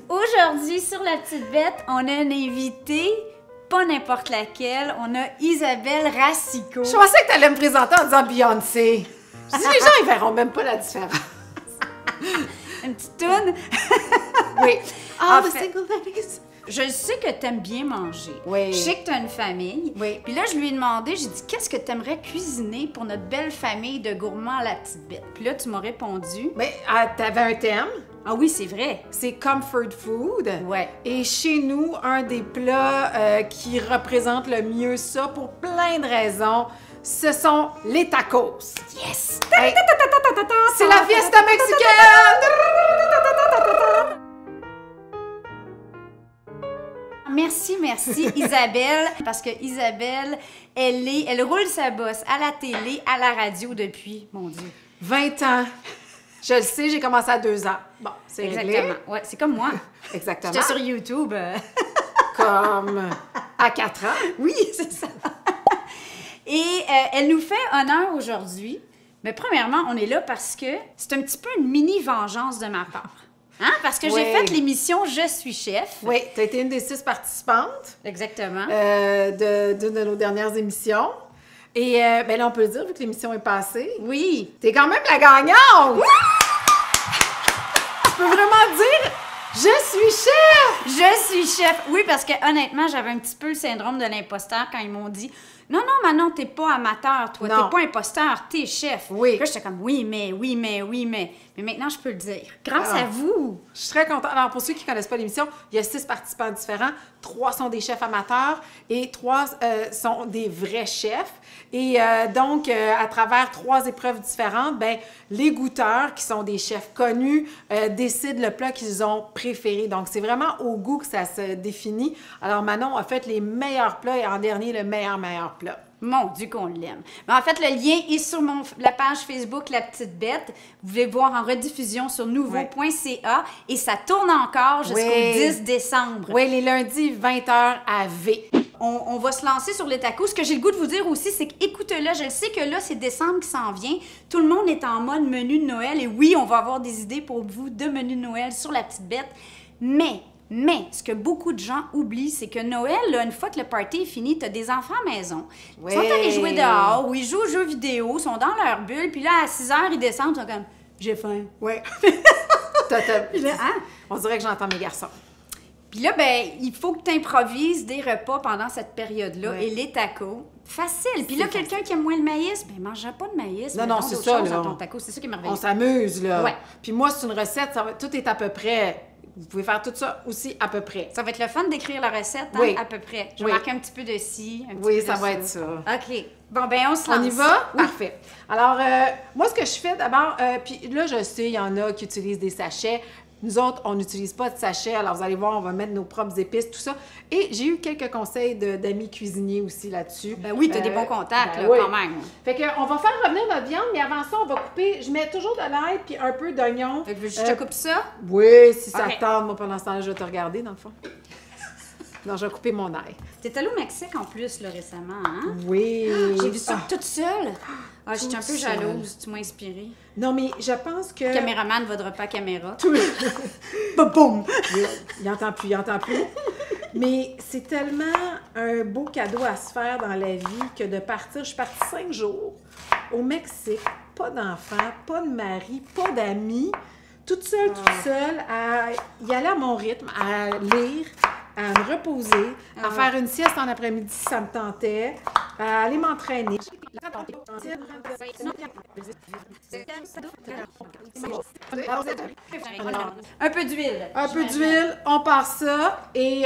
Aujourd'hui, sur La Petite Bête, on a une invitée, pas n'importe laquelle. On a Isabelle Racicot. Je pensais que tu allais me présenter en disant Beyoncé. Je dis, les gens, ils verront même pas la différence. Une petite toune. Oui. En the fait, single ladies. je sais que t'aimes bien manger. Oui. Je sais que t'as une famille. Oui. Puis là, je lui ai demandé, j'ai dit, qu'est-ce que t'aimerais cuisiner pour notre belle famille de gourmands à La Petite Bête? Puis là, tu m'as répondu. Mais t'avais un thème. Ah oui, c'est vrai. C'est comfort food. Ouais. Et chez nous, un des plats qui représente le mieux ça, pour plein de raisons, ce sont les tacos. Yes! Hey, c'est la fiesta mexicaine! Merci, merci Isabelle, parce que Isabelle, elle roule sa bosse à la télé, à la radio depuis, mon Dieu. 20 ans. Je le sais, j'ai commencé à 2 ans. Bon, c'est réglé. Exactement. Ouais, c'est comme moi. Exactement. J'étais sur YouTube. Comme à 4 ans. Oui, c'est ça. Et elle nous fait honneur aujourd'hui. Mais premièrement, on est là parce que c'est un petit peu une mini-vengeance de ma part. Hein? Parce que j'ai fait l'émission Je suis chef. Oui, tu as été une des 6 participantes Exactement. d'une de nos dernières émissions. Et ben là, on peut le dire, vu que l'émission est passée. Oui. T'es quand même la gagnante! Tu peux vraiment dire « Je suis chef ». Je suis chef. Oui, parce que honnêtement, j'avais un petit peu le syndrome de l'imposteur quand ils m'ont dit « Non, non, Manon, t'es pas amateur, toi. Non. T'es pas imposteur, t'es chef. » Oui. Puis là, j'étais comme « Oui, mais, oui, mais, oui, mais. » Mais maintenant, je peux le dire. Grâce à vous. Je suis très contente. Alors, pour ceux qui ne connaissent pas l'émission, il y a 6 participants différents. 3 sont des chefs amateurs et 3 sont des vrais chefs. Et donc, à travers 3 épreuves différentes, ben, les goûteurs, qui sont des chefs connus, décident le plat qu'ils ont préféré. Donc, c'est vraiment au goût que ça se définit. Alors, Manon a fait les meilleurs plats et en dernier, le meilleur plat. Mon Dieu qu'on l'aime. Mais en fait, le lien est sur la page Facebook La Petite Bête. Vous pouvez voir en rediffusion sur nouveau.ca et ça tourne encore jusqu'au 10 décembre. Oui, les lundis, 20h à V. On va se lancer sur les tacos. Ce que j'ai le goût de vous dire aussi, c'est qu'écoutez-le, je le sais que là, c'est décembre qui s'en vient. Tout le monde est en mode menu de Noël. Et oui, on va avoir des idées pour vous de menu de Noël sur La Petite Bête. Mais, ce que beaucoup de gens oublient, c'est que Noël, là, une fois que le party est fini, t'as des enfants à la maison. Ils sont allés jouer dehors ou ils jouent aux jeux vidéo, sont dans leur bulle. Puis là, à 6 h, ils descendent, ils sont comme « J'ai faim. » Oui. Puis là, hein? On dirait que j'entends mes garçons. Puis là, ben, il faut que tu improvises des repas pendant cette période-là. Ouais. Et les tacos, facile. Puis là, quelqu'un qui aime moins le maïs, ben, mange pas de maïs. Non, c'est d'autres ça, choses là. dans ton taco. C'est ça qui est merveilleux. On s'amuse, là. Ouais. Puis moi, c'est une recette, tout est à peu près. Vous pouvez faire tout ça aussi à peu près. Ça va être le fun d'écrire la recette, hein, Oui. à peu près. Je vais Oui. marquer un petit peu de ci, un petit Oui, peu ça de va être ça. OK. Bon, ben, on se lance. On y va? Oui. Parfait. Alors, moi, ce que je fais d'abord, puis là, je sais, il y en a qui utilisent des sachets. Nous autres, on n'utilise pas de sachets. Alors, vous allez voir, on va mettre nos propres épices, tout ça. Et j'ai eu quelques conseils d'amis cuisiniers aussi là-dessus. Ben oui, tu as des bons contacts, là, oui. quand même. Fait qu'on va faire revenir notre viande, mais avant ça, on va couper. Je mets toujours de l'ail puis un peu d'oignon. Fait que je te coupe ça. Oui, si ça Ok. te tente. Moi, pendant ce temps-là, je vais te regarder, dans le fond. Non, je vais couper mon ail. T'es allée au Mexique, en plus, là, récemment, hein? Oui. J'ai vu ça toute seule. Ah, j'étais un peu toute seule. jalouse. Tu m'as inspirée. Non, mais je pense que... Le caméraman ne vaudra pas caméra. Boum! Il entend plus. Mais c'est tellement un beau cadeau à se faire dans la vie que de partir. Je suis partie 5 jours au Mexique, pas d'enfants, pas de mari, pas d'amis, toute seule, à y aller à mon rythme, à lire, à me reposer, à faire une sieste en après-midi si ça me tentait, à aller m'entraîner. Un peu d'huile. Un peu d'huile, on part ça et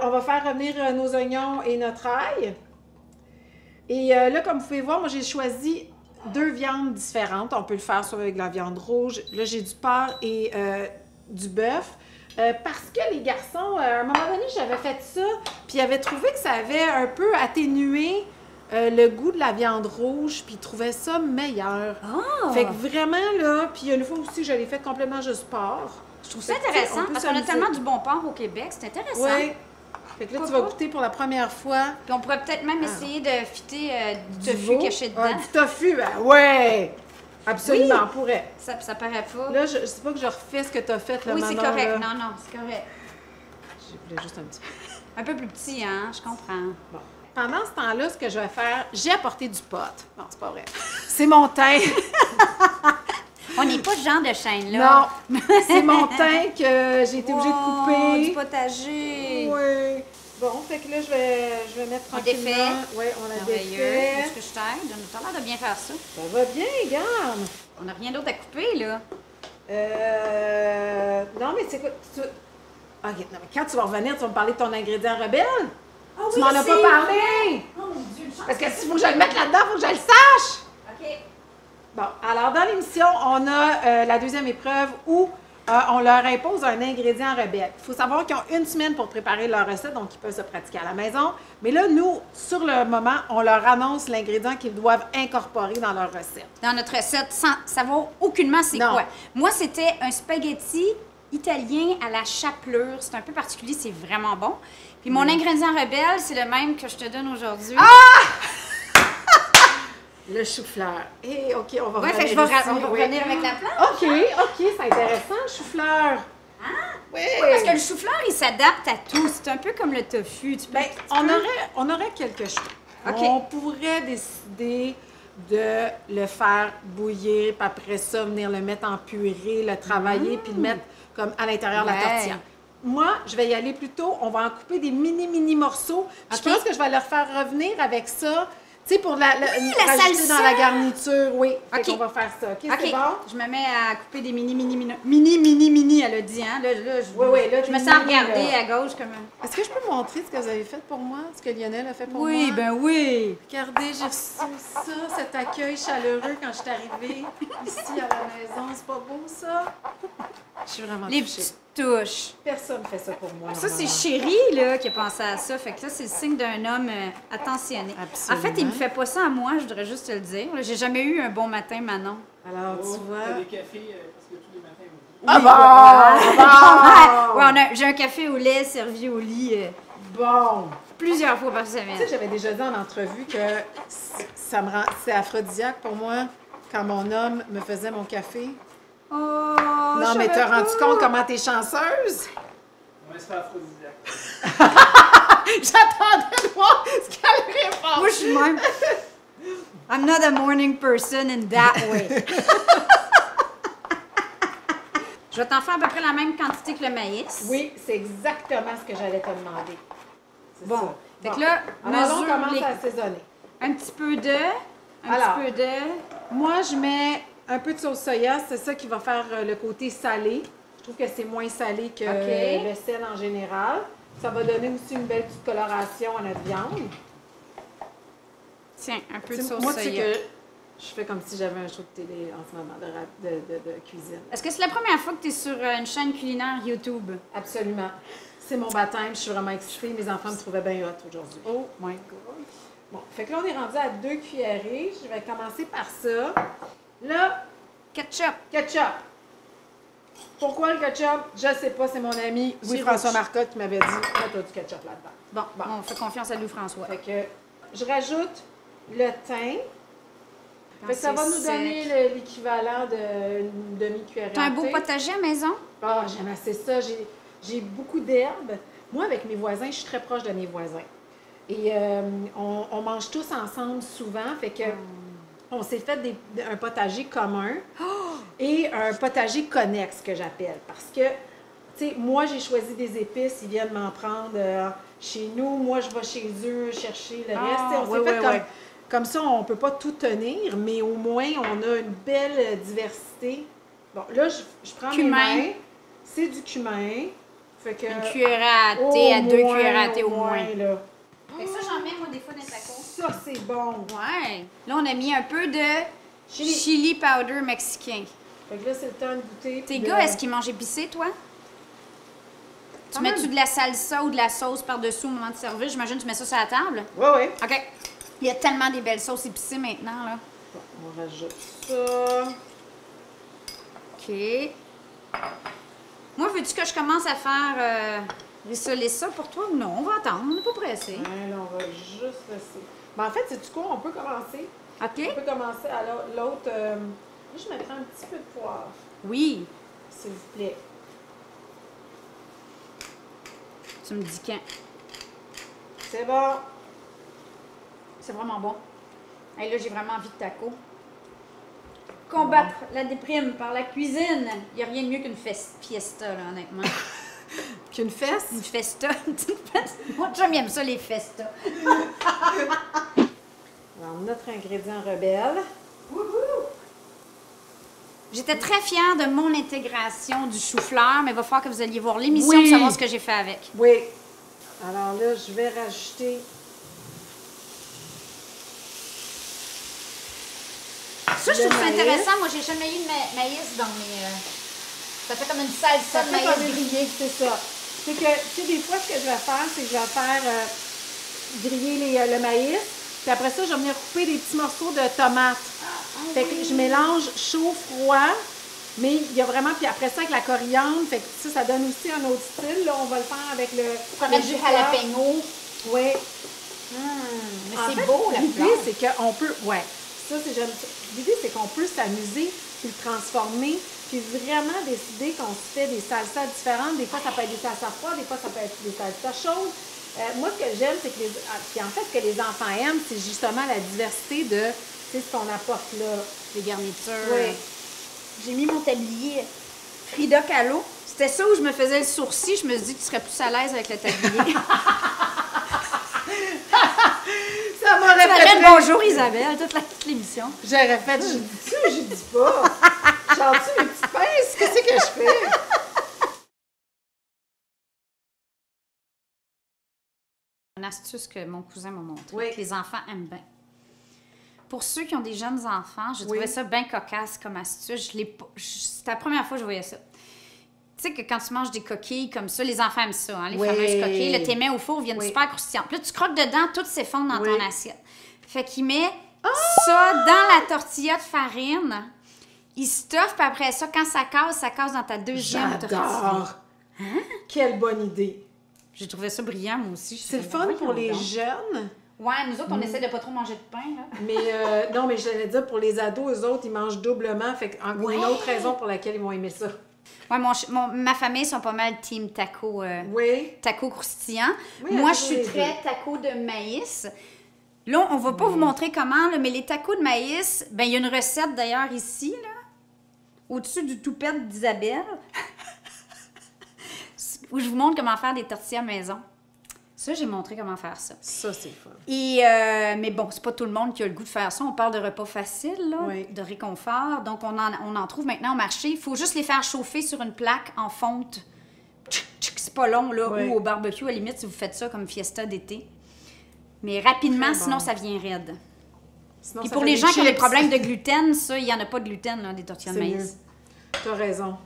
on va faire revenir nos oignons et notre ail. Et là, comme vous pouvez voir, moi j'ai choisi 2 viandes différentes. On peut le faire soit avec de la viande rouge. Là, j'ai du porc et du bœuf. Parce que les garçons, à un moment donné, j'avais fait ça, puis ils avaient trouvé que ça avait un peu atténué le goût de la viande rouge, puis ils trouvaient ça meilleur. Oh! Fait que vraiment, là, puis une fois aussi, je l'ai fait complètement juste porc. Je trouve C'est ça intéressant, parce qu'on a tellement du bon porc au Québec. C'est intéressant. Oui. Fait que là, tu vas goûter pour la première fois. Puis on pourrait peut-être même essayer de fitter du tofu veau. caché dedans. Du tofu, ben ouais! Absolument, on pourrait. Ça paraît pas. Là, je sais pas que je refais ce que tu as fait là, Oui, c'est maintenant, correct. là. Non, c'est correct. Je voulais juste un petit peu. Un peu plus petit, hein? Je comprends. Bon. Pendant ce temps-là, ce que je vais faire, j'ai apporté du pot. Non, c'est pas vrai. C'est mon thym. On n'est pas ce genre de chaîne, là. Non, c'est mon thym que j'ai été obligée de couper. Du potager. Oui. Bon, fait que là, je vais mettre On tranquillement. défait. Oui, on a Merveilleux. défait. Est-ce que je t'aide? On a l'air de bien faire ça. Ça va bien, regarde. On n'a rien d'autre à couper, là. Non, mais c'est quoi? OK, non, mais quand tu vas revenir, tu vas me parler de ton ingrédient rebelle? Ah Tu m'en as pas parlé! Oh mon Dieu, une chance. Parce que s'il faut que je le mette là-dedans, il faut que je le sache! OK. Bon, alors dans l'émission, on a la deuxième épreuve où on leur impose un ingrédient rebelle. Il faut savoir qu'ils ont une semaine pour préparer leur recette, donc ils peuvent se pratiquer à la maison. Mais là, nous, sur le moment, on leur annonce l'ingrédient qu'ils doivent incorporer dans leur recette. Dans notre recette, sans savoir aucunement c'est Non. quoi. Moi, c'était un spaghetti italien à la chapelure. C'est un peu particulier, c'est vraiment bon. Puis mon ingrédient rebelle, c'est le même que je te donne aujourd'hui. Le chou-fleur. Et OK, on va Ouais, revenir fait que je vais ici, on va oui. revenir avec la plante. OK, c'est intéressant, le chou-fleur. Oui. Parce que le chou-fleur, il s'adapte à tout. C'est un peu comme le tofu. Ben, on aurait quelque chose. OK. On pourrait décider de le faire bouillir, puis après ça, venir le mettre en purée, le travailler, puis le mettre comme à l'intérieur de la Ouais. tortilla. Moi, je vais y aller plutôt. On va en couper des mini morceaux. Je OK. pense que je vais leur faire revenir avec ça. Tu sais, pour la rajouter salsa! dans la garniture. Oui, OK. on va faire ça. OK, OK. c'est bon? Je me mets à couper des mini, elle a dit, hein. Là, Oui, là, je des me sens mini, regarder là. à gauche comme un... Est-ce que je peux montrer ce que vous avez fait pour moi? Ce que Lionel a fait pour moi? Oui, ben oui. Regardez, j'ai reçu ça, cet accueil chaleureux quand je suis arrivée ici à la maison. C'est pas beau, ça? Je suis vraiment Les touchée. petites touches. Personne ne fait ça pour moi. Ça, c'est normalement. Chéri, là, qui a pensé à ça. Fait que là, c'est le signe d'un homme attentionné. Absolument. En fait, il me fait pas ça à moi, je voudrais juste te le dire. J'ai jamais eu un bon matin, Manon. Alors, tu vois... T'as des cafés parce que tous les matins, Ah bon! Ouais, j'ai un café au lait servi au lit Bon! plusieurs fois par Tu sais, semaine. j'avais déjà dit en entrevue que ça me rend... C'est aphrodisiaque pour moi quand mon homme me faisait mon café. Oh, Non, mais t'as rendu compte comment t'es chanceuse? Ouais, c'est pas aphrodisiaque. J'attendais de voir ce qu'elle répond. Moi, je suis même. I'm not a morning person in that way. Je vais t'en faire à peu près la même quantité que le maïs. Oui, c'est exactement ce que j'allais te demander. C'est Bon. ça. Fait que là, alors, on mesure commence les- à assaisonner. Un petit peu de. Alors. Petit peu de. Moi, je mets un peu de sauce soya. C'est ça qui va faire le côté salé. Je trouve que c'est moins salé que OK. le sel en général. Ça va donner aussi une belle petite coloration à notre viande. Tiens, un peu de Tu sais, sauce moi, tu sais soya. que je fais comme si j'avais un show de télé en ce moment de cuisine. Est-ce que c'est la première fois que tu es sur une chaîne culinaire YouTube? Absolument. C'est mon baptême. Je suis vraiment excitée. Mes enfants me trouvaient bien hot aujourd'hui. Oh my God. Bon, fait que là, on est rendu à 2 cuillerées. Je vais commencer par ça. Là, Ketchup. ketchup. Pourquoi le ketchup? Je sais pas, c'est mon ami Louis-François Marcotte qui m'avait dit « Mets-toi du ketchup là-dedans. » Bon, on fait confiance à Louis-François. Fait que je rajoute le thym. Fait que ça va c'est nous sec. donner l'équivalent d'une demi-cuillerée. T'as un beau à thé. potager à la maison? Ah, j'aime assez ça. J'ai beaucoup d'herbes. Moi, avec mes voisins, je suis très proche de mes voisins. Et on mange tous ensemble souvent. Fait que on s'est fait un potager commun et un potager connexe que j'appelle. Parce que, tu sais, moi, j'ai choisi des épices. Ils viennent m'en prendre chez nous. Moi, je vais chez eux chercher le reste. Tu sais, on s'est fait comme ça, on ne peut pas tout tenir, mais au moins, on a une belle diversité. Bon, là, je prends Cumin. mes mains. C'est du cumin. Fait que, Une cuillère à thé, à 2 cuillères à thé au moins. là. Fait que ça, j'en mets, moi, des fois, dans les tacos. Ça, c'est bon. Ouais. Là, on a mis un peu de chili powder mexicain. Fait que là, c'est le temps de goûter. Tes puis gars, de- est-ce qu'ils mangent épicé, toi? Tu Quand mets-tu même. de la salsa ou de la sauce par-dessus au moment de servir? J'imagine que tu mets ça sur la table. Oui, oui. OK. Il y a tellement des belles sauces épicées maintenant, là. Bon, on rajoute ça. OK. Moi, veux-tu que je commence à faire rissoler ça pour toi ou non? On va attendre, on n'est pas pressé. Ouais, là, on va juste laisser. Mais en fait, c'est du coup, on peut commencer. OK? On peut commencer à l'autre. Je mettrai un petit peu de poivre, Oui. s'il vous plaît. Tu me dis quand. C'est bon. C'est vraiment bon. Et là, j'ai vraiment envie de taco. Combattre la déprime par la cuisine. Il n'y a rien de mieux qu'une fiesta, là, honnêtement. Qu'une fesse? Une festa. Moi, j'aime bien ça, les festas. Alors, notre ingrédient rebelle. J'étais très fière de mon intégration du chou-fleur, mais il va falloir que vous alliez voir l'émission Oui. pour savoir ce que j'ai fait avec. Oui. Alors là, je vais rajouter... Ça, je Le trouve ça maïs. intéressant. Moi, j'ai jamais eu de maïs dans mes... Ça fait comme une salsa Ça de fait maïs comme une grillé. C'est ça. C'est que, tu sais, des fois, ce que je vais faire, c'est que je vais faire griller le maïs. Puis après ça, je vais venir couper des petits morceaux de tomates. Fait que je mélange chaud, froid. Mais il y a vraiment... Puis après ça, avec la coriandre, fait que ça donne aussi un autre style. Là, on va le faire avec le... On va mettre du jalapeno. Oui. Mais En c'est fait, beau, la l'idée, couleur. c'est qu'on peut... Ouais. Ça, c'est j'aime ça. L'idée, c'est qu'on peut s'amuser, puis le transformer, puis vraiment décider qu'on se fait des salsas différentes. Des fois, ça peut être des salsas froides, des fois, ça peut être des salsas chaudes. Moi, ce que j'aime, c'est que puis en fait, ce que les enfants aiment, c'est justement la diversité de, tu sais, ce qu'on apporte là. Les garnitures. Oui. J'ai mis mon tablier Frida Kahlo. C'était ça où je me faisais le sourcil. Je me suis dit que tu serais plus à l'aise avec le tablier. Ça m'aurait Tu m'appelles bonjour Isabelle, toute l'émission. J'aurais fait, je dis-tu ou je dis pas? Chante-tu mes petites pinces? Qu'est-ce que je fais? Une astuce que mon cousin m'a montrée, Oui. que les enfants aiment bien. Pour ceux qui ont des jeunes enfants, je trouvais Oui. ça bien cocasse comme astuce. C'était la première fois que je voyais ça. Tu sais que quand tu manges des coquilles comme ça, les enfants aiment ça, hein, les Oui. fameuses coquilles. Là, tu les mets au four, ils viennent Oui. super croustillantes. Puis là, tu croques dedans, tout s'effondre dans Oui. ton assiette. Fait qu'il met ça dans la tortilla de farine. Il stuffe, puis après ça, quand ça casse dans ta deuxième tortilla. J'adore! Quelle bonne idée! J'ai trouvé ça brillant, moi aussi. C'est le fun pour les jeunes, Ouais, nous autres, on essaie de pas trop manger de pain, là. mais non, mais j'allais dire pour les ados, eux autres, ils mangent doublement. Fait que encore une autre raison pour laquelle ils vont aimer ça. Ouais, ma famille sont pas mal team taco, Oui. taco croustillant. Oui, Moi, à je tous suis les très deux. taco de maïs. Là, on va pas vous montrer comment, là, mais les tacos de maïs, ben il y a une recette d'ailleurs ici, là, au-dessus du toupette d'Isabelle, où je vous montre comment faire des tortillas maison. Ça, j'ai montré comment faire ça. Ça, c'est fun. Et, mais bon, c'est pas tout le monde qui a le goût de faire ça. On parle de repas faciles, là, Oui. de réconfort. Donc, on en trouve maintenant au marché. Il faut juste les faire chauffer sur une plaque en fonte. C'est pas long, là. Oui. Ou au barbecue, à la limite, si vous faites ça comme fiesta d'été. Mais rapidement, Très bon. sinon, ça vient raide. Sinon, Puis ça pour fait les des gens qui ont des chips. problèmes de gluten, ça, il n'y en a pas de gluten, là, des tortillas de C'est maïs. mieux. T'as raison.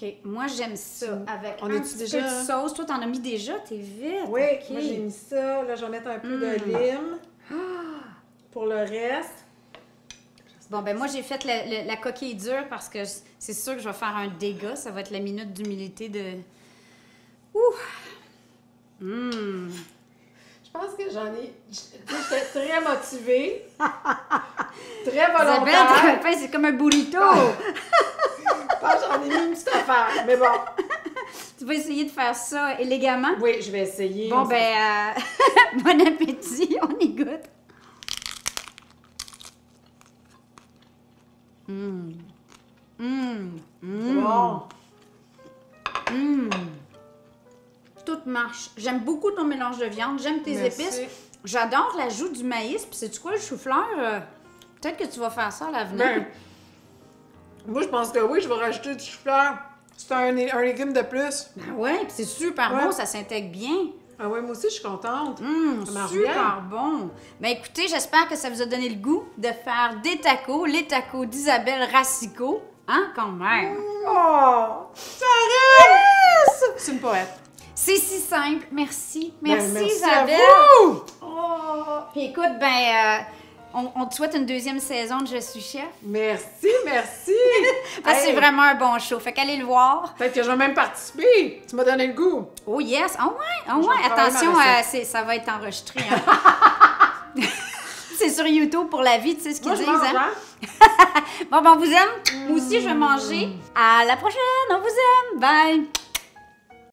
OK. Moi, j'aime ça avec On un est-tu petit déjà- peu de sauce. Toi, t'en as mis déjà, t'es vite. Oui, OK. moi, j'ai mis ça. Là, je vais mettre un peu de lime. Pour le reste. Bon, ben moi, j'ai fait la coquille dure parce que c'est sûr que je vais faire un dégât. Ça va être la minute d'humilité de... Ouh! Je pense que j'en ai... J'étais très motivée. Très Isabelle, volontaire. ton pain, c'est comme un burrito! Je pense que j'en ai mis une petite affaire. Mais bon. Tu vas essayer de faire ça élégamment? Oui, je vais essayer. Bon, ben, bon appétit, on y goûte. Bon. Tout marche. J'aime beaucoup ton mélange de viande, j'aime tes Merci. épices. J'adore l'ajout du maïs. Puis sais-tu quoi, le chou-fleur? Peut-être que tu vas faire ça à l'avenir. Ben, moi, je pense que oui, je vais rajouter du chou-fleur. C'est un légume de plus. Ben ouais, puis c'est super Ouais. bon, ça s'intègre bien. Ah ouais, moi aussi, je suis contente. Ça marche Super bien. bon. Ben écoutez, j'espère que ça vous a donné le goût de faire des tacos, les tacos d'Isabelle Racicot. Hein, quand même. Oh! Ça reste! C'est une poète. C'est si simple. Merci. Ben, Merci, merci Isabelle. à vous! Oh. Puis écoute, ben, on te souhaite une deuxième saison de Je suis chef. Merci, merci! Parce que c'est Hey, vraiment un bon show. Fait qu'allez le voir. Peut-être que je vais même participer. Tu m'as donné le goût. Oh yes. Ah ouais, Je vais Attention, travailler ma recette. ça va être enregistré. Hein. C'est sur YouTube pour la vie, tu sais ce qu'ils Moi, je disent, mange, hein? hein? Bon, ben, on vous aime. Moi aussi, je vais manger. À la prochaine. On vous aime. Bye.